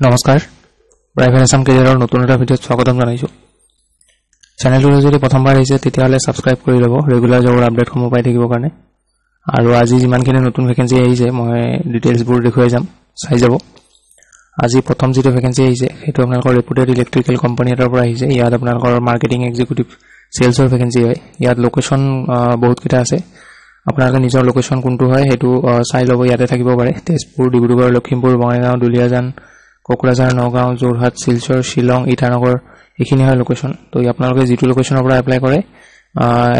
নমস্কাৰ প্ৰাইভেট আসাম কেৰিয়াৰৰ নতুন এটা ভিডিঅ'ত স্বাগতম জনাইছো চেনেলটো যদি প্ৰথমবাৰ আহিছে তেতিয়াহলে সাবস্ক্ৰাইব কৰি লব ৰেগুলাৰ জবৰ আপডেটসমূহ পাই থাকিবৰ কাৰণে আৰু আজি যিমানখিনি নতুন ভ্যাকেন্সি আহিছে মই ডিটেইলছবোৰ দেখুৱাই যাম চাই যাব আজি প্ৰথম যেটো ভ্যাকেন্সি আহিছে হেতু আপোনালোকৰ ৰেপুটেড ইলেক্ট্ৰিকেল কোম্পানী এটাৰ পৰা আহিছে ইয়াত আপোনালোকৰ মাৰ্কেটিং এক্সিকিউটিভ সেলছৰ ভ্যাকেন্সি হয় ইয়াত লোকেশন বহুত কিটা আছে আপোনালোকৰ নিজৰ লোকেশন কোনটো হয় হেতু চাই লব ইয়াতে থাকিব পাৰে তেজপুৰ ডিব্ৰুগড় লখিমপুৰ বঙাইগাঁও দুলিয়াজান কোকৰাঝাৰ নগাঁও জোৰহাট শিলচৰ শিলং ইটানগৰ এখিনি হয় লোকেশন তো আপোনালোকে যেটো লোকেশনৰ পৰা এপ্লাই কৰে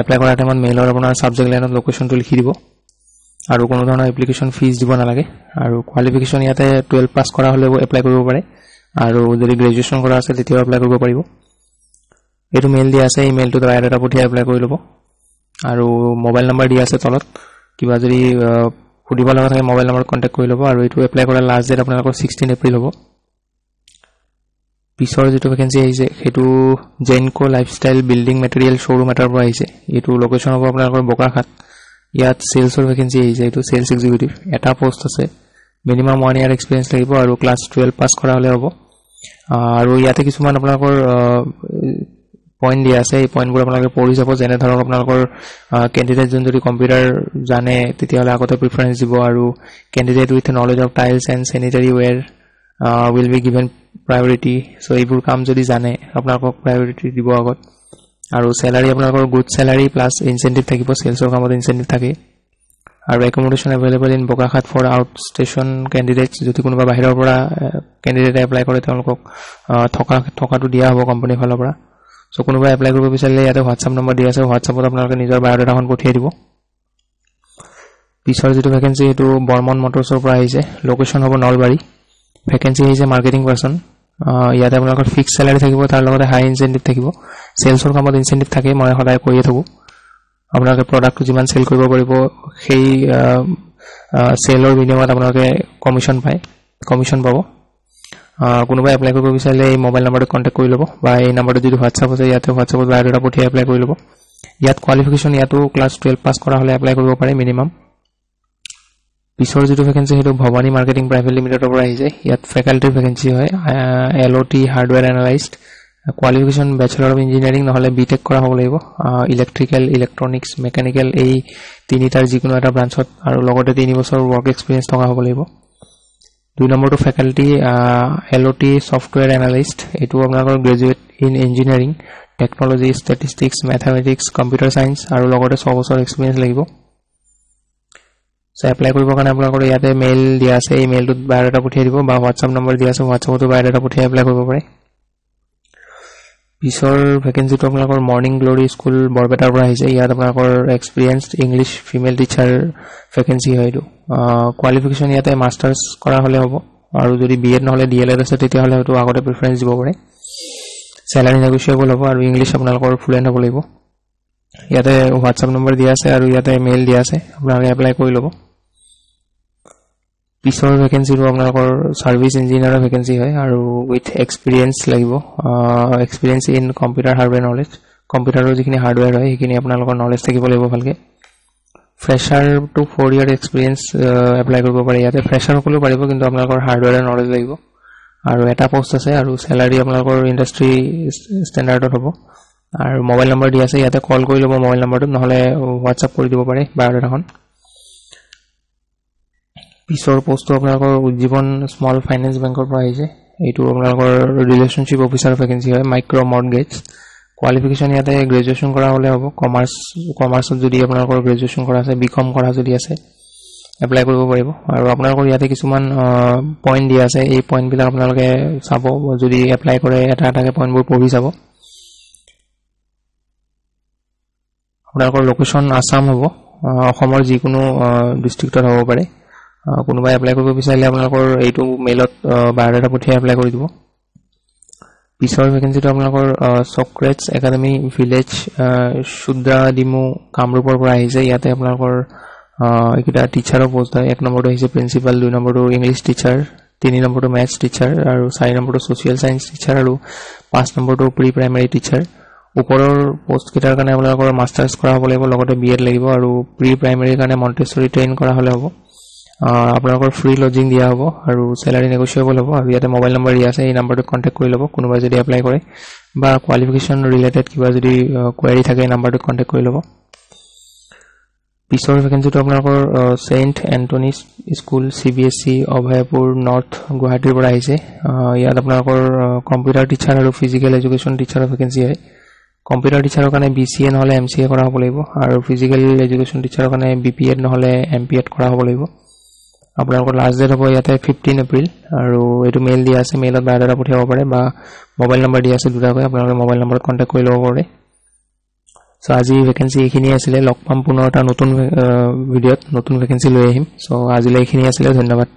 এপ্লাই কৰাৰ টাইমত মেইলৰ আপোনাৰ সাবজেক্ট লাইনত লোকেশনটো লিখি দিব আৰু কোনো ধৰণৰ এপ্লিকেশন ফিজ দিব নালাগে আৰু কোৱালিফিকেশন ইয়াতে 12 পাস কৰা হলে এপ্লাই কৰিব পাৰে আৰু যদি গ্ৰেজুৱেচন কৰা আছে তেতিয়া এপ্লাই কৰিব পাৰিব এটো মেইল দিয়া আছে ইমেইলটো ডাইৰেক্ট পঠিয়াই এপ্লাই কৰি লব আৰু মোবাইল নম্বৰ দিয়া আছে তলত কিবা যদি খুদিব লগা থাকে মোবাইল নম্বৰ কন্টাক্ট কৰি লব আৰু এটো এপ্লাই কৰাৰ লাষ্ট ডেট আপোনালোকৰ 16 এপ্ৰিল হ'ব পিছৰ যেটো ভ্যাকেন্সি আহিছে হেতু জেনকো লাইফষ্টাইল বিল্ডিং মেটেৰিয়েল শোৰুম এটাৰ পৰা আহিছে এটো লোকেশন হ'ব আপোনালোকৰ বোকাখাত ইয়াত সেলছৰ ভ্যাকেন্সি আহিছে এটো সেলছ এক্সিকিউটিভ এটা পোষ্ট আছে মিনিমাম 1 ইয়াৰ এক্সপেৰিয়েন্স লাগিব আৰু ক্লাস 12 পাস কৰা হলে হ'ব আৰু ইয়াতে কিছুমান আপোনালোকৰ পইণ্ট দিয়া আছে এই পইণ্টবোৰ আপোনালোকে পঢ়ি যাব যেনে ধৰক আপোনালোকৰ ক্যান্ডিডেট যোন যদি কম্পিউটাৰ জানে তেতিয়াহলে আগতে প্ৰিফাৰেন্স দিব আৰু candidate with knowledge of tiles and sanitary ware will be given priority so এইবোৰ কাম যদি জানে আপোনালোকক priority দিব আগত আৰু স্যালাৰি আপোনালোকৰ গুড স্যালাৰি প্লাস ইনসেন্টিভ থাকিব সেলছৰ কামত ইনসেন্টিভ থাকে আৰু accommodation available in Bokakhat for outstation candidates যদি কোনোবা বাহিৰৰ পৰা ক্যান্ডিডেট এপ্লাই কৰে তেওঁলোকক থকাটো দিয়া হ'ব কোম্পানী ফালৰ পৰা সো কোনোবা এপ্লাই কৰিব বিচাৰিলে ইয়াতে WhatsApp নম্বৰ দিয়া আছে WhatsAppত আপোনালোকে নিজৰ বায়োডাটাখন পঠিয়াই দিব পিছৰ যেটো ভ্যাকেন্সি এটো বৰ্মন মটৰছৰ পৰা আহিছে লোকেশন হ'ব নলবাৰী ভ্যাকেন্সি আছে মাৰ্কেটিং পাৰসন ইয়াতে আপোনালোকৰ ফিক্স স্যালাৰি থাকিব তাৰ লগতে হাই ইনসেন্টিভ থাকিব সেলছৰ কামত ইনসেন্টিভ থাকে মই সদায় কৈয়ে থাকো আপোনালোকে প্ৰডাক্টটো যিমান সেল কৰিব পাৰিব সেই সেলৰ বিনিময়ত আপোনালোকে কমিশন পাব কোনোবা এপ্লাই কৰিব বিচাৰিলে এই মোবাইল নম্বৰটো কন্টাক্ট কৰি লব বা এই নম্বৰটো যদি WhatsApp আছে ইয়াতে WhatsAppত বায়োডাটা পঠিয়াই এপ্লাই কৰি লব ইয়াত কোৱালিফিকেশন ইয়াতো ক্লাস 12 পাস কৰা হলে এপ্লাই কৰিব পাৰে মিনিমাম পিছৰ যেটো ভ্যাকেন্সি হেতু ভবানী মাৰ্কেটিং প্ৰাইভেট লিমিটেডৰ পৰা আহিছে ইয়াত ফেকাল্টি ভ্যাকেন্সি হয় LOT hardware analyst qualification bachelor of engineering নহলে বিটেক কৰা হ'ব লাগিব ইলেক্ট্ৰিক্যাল ইলেক্ট্ৰনিক্স মেকানিক্যাল এই তিনিটাৰ যিকোনো এটা ব্ৰাঞ্চত আৰু লগতে 3 বছৰ ওয়াৰ্ক এক্সপেৰিয়েন্স থকা হ'ব লাগিব দুই নম্বৰটো ফেকাল্টি LOT সফটওয়্যাৰ এনালিষ্ট এটো আপোনালোকৰ graduate in engineering technology statistics mathematics computer science আৰু লগতে 6 বছৰ এক্সপেৰিয়েন্স লাগিব সো এপ্লাই কৰিবৰ কাৰণে আপোনালোকৰ ইয়াতে মেইল দিয়া আছে এই মেইলটোত বায়োডাটা পঠিয়াই দিব বা WhatsApp নম্বৰ দিয়া আছে WhatsAppতো বায়োডাটা পঠিয়াই এপ্লাই কৰিব পাৰে পিছৰ ভ্যাকেন্সিটো আপোনালোকৰ মৰ্নিং গ্লোৰি স্কুল বৰপেটাৰ পৰা আহিছে ইয়াত আপোনালোকৰ এক্সপেৰিয়েন্সড ইংলিশ ফিমেল টিচাৰ ভ্যাকেন্সি হয় এটো কোৱালিফিকেশন ইয়াতে মাস্টাৰ্স কৰা হলে হ'ব আৰু যদি বিএড নহলে ডিএলএড আছে তেতিয়া হলে হয়তো আগতে প্ৰিফাৰেন্স দিব পাৰে স্যালাৰি নেগোশিয়েবল হ'ব আৰু ইংলিশ আপোনালোকৰ ফ্লুয়েন্ট হ'ব লাগিব ইয়াতে WhatsApp নম্বৰ দিয়া আছে আৰু ইয়াতে মেইল দিয়া আছে আপোনালোকে এপ্লাই কৰি লব পিছৰ ভ্যাকেন্সিটো আপোনালোকৰ সাৰ্ভিস ইঞ্জিনিয়াৰৰ ভ্যাকেন্সি হয় আৰু উইথ এক্সপেৰিয়েন্স লাগিব এক্সপেৰিয়েন্স ইন কম্পিউটাৰ হাৰ্ডওয়্যাৰ নলেজ কম্পিউটাৰৰ যিখিনি হাৰ্ডওয়্যাৰ হয় সেইখিনি আপোনালোকৰ নলেজ থাকিব লাগিব ভালকে ফ্ৰেছাৰ টু 4 ইয়াৰ এক্সপেৰিয়েন্স এপ্লাই কৰিব পাৰে ইয়াতে ফ্ৰেছাৰ সকলো পাৰিব কিন্তু আপোনালোকৰ হাৰ্ডওয়্যাৰৰ নলেজ লাগিব আৰু এটা পোষ্ট আছে আৰু স্যালাৰি আপোনালোকৰ ইন্ডাষ্ট্ৰি ষ্টেণ্ডাৰ্ডত হ'ব আৰু মোবাইল নম্বৰ দিয়া আছে ইয়াতে কল কৰি লব মোবাইল নম্বৰটো নহলে WhatsApp কৰি দিব পাৰে বায়োডাটাখন পিছৰ পোষ্টটো আপোনালোকৰ উজ্জীৱন স্মল ফাইনান্স বেংকৰ পৰা আহিছে এইটো আপোনালোকৰ ৰিলেশনশিপ অফিচাৰ ভ্যাকেন্সি হয় মাইক্ৰো মৰ্টগেজ কোৱালিফিকেশন ইয়াতে গ্ৰেজুৱেচন কৰা হলে হ'ব কমাৰ্চত যদি আপোনালোকৰ গ্ৰেজুৱেচন কৰা আছে বিকম কৰা যদি আছে এপ্লাই কৰিব পাৰিব আৰু আপোনালোকৰ ইয়াতে কিছুমান পইণ্ট দিয়া আছে এই পইণ্টবিলাক আপোনালোকে চাব যদি এপ্লাই কৰে এটা এটাকে পইণ্টবোৰ পঢ়ি চাব আপোনালোকৰ লোকেশন আসাম হ'ব অসমৰ যিকোনো ডিস্ট্ৰিক্টত হ'ব পাৰে কোনোবা এপ্লাই কৰিব বিচাৰিলে আপোনালোকৰ এইটো মেইলত বায়োডাটা পঠিয়াই এপ্লাই কৰি দিব পিছৰ ভ্যাকেন্সিটো আপোনালোকৰ সক্ৰেটছ একাডেমি ভিলেজ শুদ্ৰা দিমু কামৰূপৰ পৰা আহিছে ইয়াতে আপোনালোকৰ এটা টিচাৰৰ পোষ্ট হয় 1 নম্বৰটো আহিছে প্ৰিন্সিপাল 2 নম্বৰটো ইংলিশ টিচাৰ 3 নম্বৰটো ম্যাথছ টিচাৰ আৰু 4 নম্বৰটো সোশিয়েল সায়েন্স টিচাৰ আৰু 5 নম্বৰটো প্ৰি প্ৰাইমাৰী টিচাৰ ওপৰৰ পোষ্ট কেটাৰ কাৰণে আপোনালোকৰ মাস্টাৰ্স কৰা হ'ব লাগিব লগতে বিএড লাগিব আৰু প্ৰি প্ৰাইমাৰীৰ কাৰণে মন্টেছৰি ট্ৰেইন কৰা হলে হ'ব আপোনালোকৰ ফ্ৰী লজিং দিয়া হ'ব আৰু স্যালাৰি নেগোশিয়েবল হ'ব আৰু ইয়াতে মোবাইল নম্বৰ দিয়া আছে এই নম্বৰটোত কন্টাক্ট কৰি ল'ব কোনোবা যদি এপ্লাই কৰে বা কোৱালিফিকেশন ৰিলেটেড কিবা যদি কোৱেৰি থাকে এই নম্বৰটোত কন্টাক্ট কৰি ল'ব পিছৰ ভেকেন্সিটো আপোনালোকৰ saint Anthony's school CBSE Abhaypur north গুৱাহাটীৰ পৰা আহিছে ইয়াত আপোনালোকৰ কম্পিউটাৰ টিচাৰ আৰু ফিজিক্যাল এডুকেশন টিচাৰৰ ভেকেন্সি হয় কম্পিউটাৰ টিচাৰৰ কাৰণে BCA নহলে MCA কৰা হ'ব লাগিব আৰু ফিজিক্যাল এডুকেশন টিচাৰৰ কাৰণে BPEd নহলে MPEd কৰা হ'ব লাগিব আপোনালোকৰ লাষ্ট ডেট হ'ব ইয়াতে 15 এপ্ৰিল আৰু এটো মেইল দিয়া আছে মেইলত বায়ডাটা পঠিয়াব পাৰে বা মোবাইল নম্বৰ দিয়া আছে দুটাকৈ আপোনালোকে মোবাইল নম্বৰত কন্টাক্ট কৰি ল'ব পাৰে সো আজি ভেকেন্সি এখিনি আছিল লগ পাম পুনৰ এটা নতুন ভিডিঅত নতুন ভেকেন্সি লৈ আহিম সো আজিলৈ এখিনি আছিল ধন্যবাদ